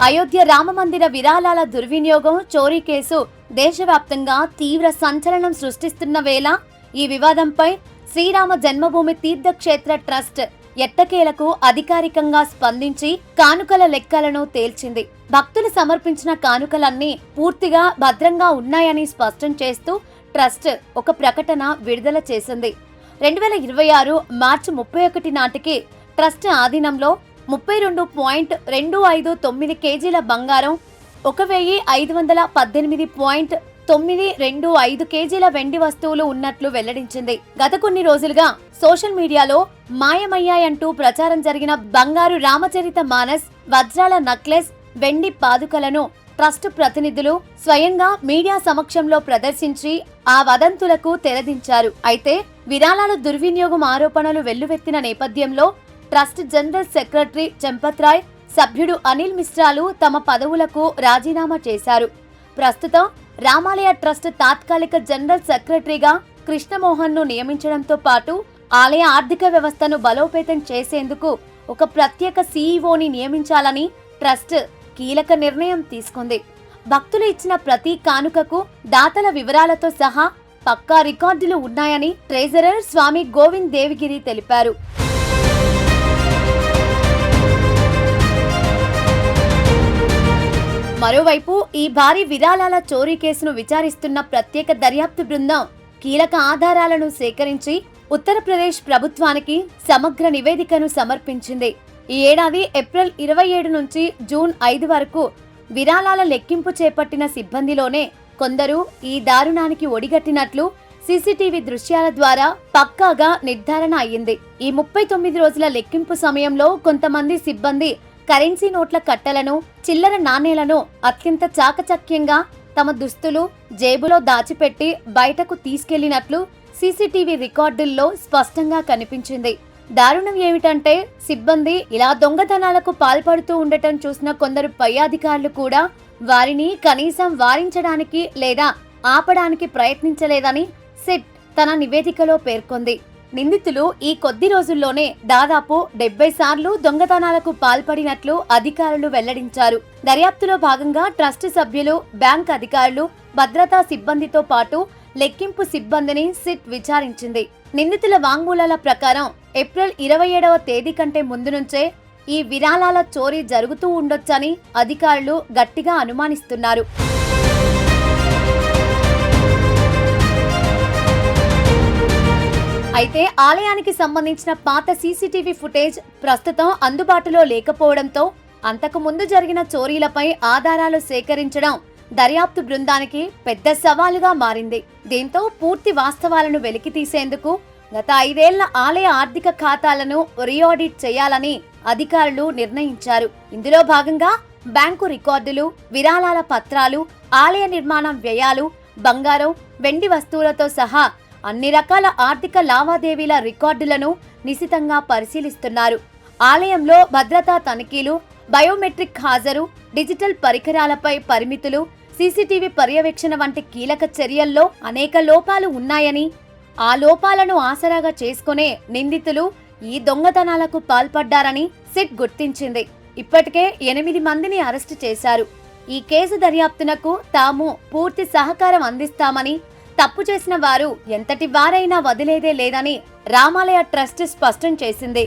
అయోధ్య రామమందిర విరాళాల దుర్వినియోగం చోరీ కేసు దేశవ్యాప్తంగా తీవ్ర సంచలనం సృష్టిస్తున్న వేళ ఈ వివాదంపై శ్రీరామ జన్మభూమి తీర్థక్షేత్ర ట్రస్ట్ ఎట్టకేలకు అధికారికంగా స్పందించి కానుకల లెక్కలను తేల్చింది. భక్తులు సమర్పించిన కానుకలన్నీ పూర్తిగా భద్రంగా ఉన్నాయని స్పష్టం చేస్తూ ట్రస్ట్ ఒక ప్రకటన విడుదల చేసింది. 2026 మార్చి 31 నాటికి ట్రస్ట్ ఆధీనంలో 32.259 కేజీల బంగారం, 1518.925 కేజీల వెండి వస్తువులు ఉన్నట్లు వెల్లడించింది. గత కొన్ని రోజులుగా సోషల్ మీడియాలో మాయమయ్యాయంటూ ప్రచారం జరిగిన బంగారు రామచరిత మానస్, వజ్రాల నక్లెస్, వెండి పాదుకలను ట్రస్ట్ ప్రతినిధులు స్వయంగా మీడియా సమక్షంలో ప్రదర్శించి ఆ వదంతులకు తెరదించారు. అయితే విరాళాల దుర్వినియోగం ఆరోపణలు వెల్లువెత్తిన నేపథ్యంలో ట్రస్ట్ జనరల్ సెక్రటరీ చంపత్రాయ్, సభ్యుడు అనిల్ మిశ్రాలు తమ పదవులకు రాజీనామా చేశారు. ప్రస్తుతం రామాలయ ట్రస్ట్ తాత్కాలిక జనరల్ సెక్రటరీగా కృష్ణమోహన్ ను నియమించడంతో పాటు ఆలయ ఆర్థిక వ్యవస్థను బలోపేతం చేసేందుకు ఒక ప్రత్యేక సీఈఓని నియమించాలని ట్రస్ట్ కీలక నిర్ణయం తీసుకుంది. భక్తులు ఇచ్చిన ప్రతి కానుకకు దాతల వివరాలతో సహా పక్కా రికార్డులు ఉన్నాయని ట్రెజరర్ స్వామి గోవింద్ దేవిగిరి తెలిపారు. మరోవైపు ఈ భారీ విరాళాల చోరీ కేసును విచారిస్తున్న ప్రత్యేక దర్యాప్తు బృందం కీలక ఆధారాలను సేకరించి ఉత్తరప్రదేశ్ ప్రభుత్వానికి సమగ్ర నివేదికను సమర్పించింది. ఈ ఏడాది ఏప్రిల్ 27 నుంచి జూన్ 5 వరకు విరాళాల లెక్కింపు చేపట్టిన సిబ్బందిలోనే కొందరు ఈ దారుణానికి ఒడిగట్టినట్లు సీసీటీవీ దృశ్యాల ద్వారా పక్కాగా నిర్ధారణ అయ్యింది. ఈ 39 రోజుల లెక్కింపు సమయంలో కొంతమంది సిబ్బంది కరెన్సీ నోట్ల కట్టలను, చిల్లర నాణేలను అత్యంత చాకచక్యంగా తమ దుస్తులు, జేబులో దాచిపెట్టి బయటకు తీసుకెళ్లినట్లు సీసీటీవీ రికార్డుల్లో స్పష్టంగా కనిపించింది. దారుణం ఏమిటంటే సిబ్బంది ఇలా దొంగతనాలకు పాల్పడుతూ ఉండటం చూసిన కొందరు పై అధికారులు కూడా వారిని కనీసం వారించడానికి లేదా ఆపడానికి ప్రయత్నించలేదని సిట్ తన నివేదికలో పేర్కొంది. నిందితులు ఈ కొద్ది రోజుల్లోనే దాదాపు 70 సార్లు దొంగతనాలకు పాల్పడినట్లు అధికారులు వెల్లడించారు. దర్యాప్తులో భాగంగా ట్రస్ట్ సభ్యులు, బ్యాంక్ అధికారులు, భద్రతా సిబ్బందితో పాటు లెక్కింపు సిబ్బందిని సిట్ విచారించింది. నిందితుల వాంగ్మూలాల ప్రకారం ఏప్రిల్ 27వ తేదీ కంటే ముందు నుంచే ఈ విరాళాల చోరీ జరుగుతూ ఉండొచ్చని అధికారులు గట్టిగా అనుమానిస్తున్నారు. అయితే ఆలయానికి సంబంధించిన పాత సీసీటీవీ ఫుటేజ్ ప్రస్తుతం అందుబాటులో లేకపోవడంతో అంతకు ముందు జరిగిన చోరీలపై ఆధారాలు సేకరించడం దర్యాప్తు బృందానికి పెద్ద సవాలుగా మారింది. దీంతో పూర్తి వాస్తవాలను వెలికితీసేందుకు గత 5 ఏళ్ల ఆలయ ఆర్థిక ఖాతాలను రీఆడిట్ చేయాలని అధికారులు నిర్ణయించారు. ఇందులో భాగంగా బ్యాంకు రికార్డులు, విరాళాల పత్రాలు, ఆలయ నిర్మాణం వ్యయాలు, బంగారం, వెండి వస్తువులతో సహా అన్ని రకాల ఆర్థిక లావాదేవీల రికార్డులను నిశితంగా పరిశీలిస్తున్నారు. ఆలయంలో భద్రతా తనిఖీలు, బయోమెట్రిక్ హాజరు, డిజిటల్ పరికరాలపై పరిమితులు, సీసీటీవీ పర్యవేక్షణ వంటి కీలక చర్యల్లో అనేక లోపాలు ఉన్నాయని, ఆ లోపాలను ఆసరాగా చేసుకునే నిందితులు ఈ దొంగతనాలకు పాల్పడ్డారని సిట్ గుర్తించింది. ఇప్పటికే 8 మందిని అరెస్టు చేశారు. ఈ కేసు దర్యాప్తునకు తాము పూర్తి సహకారం అందిస్తామని, తప్పు చేసిన వారు ఎంతటి వారైనా వదిలేదే లేదని రామాలయ ట్రస్ట్ స్పష్టం చేసింది.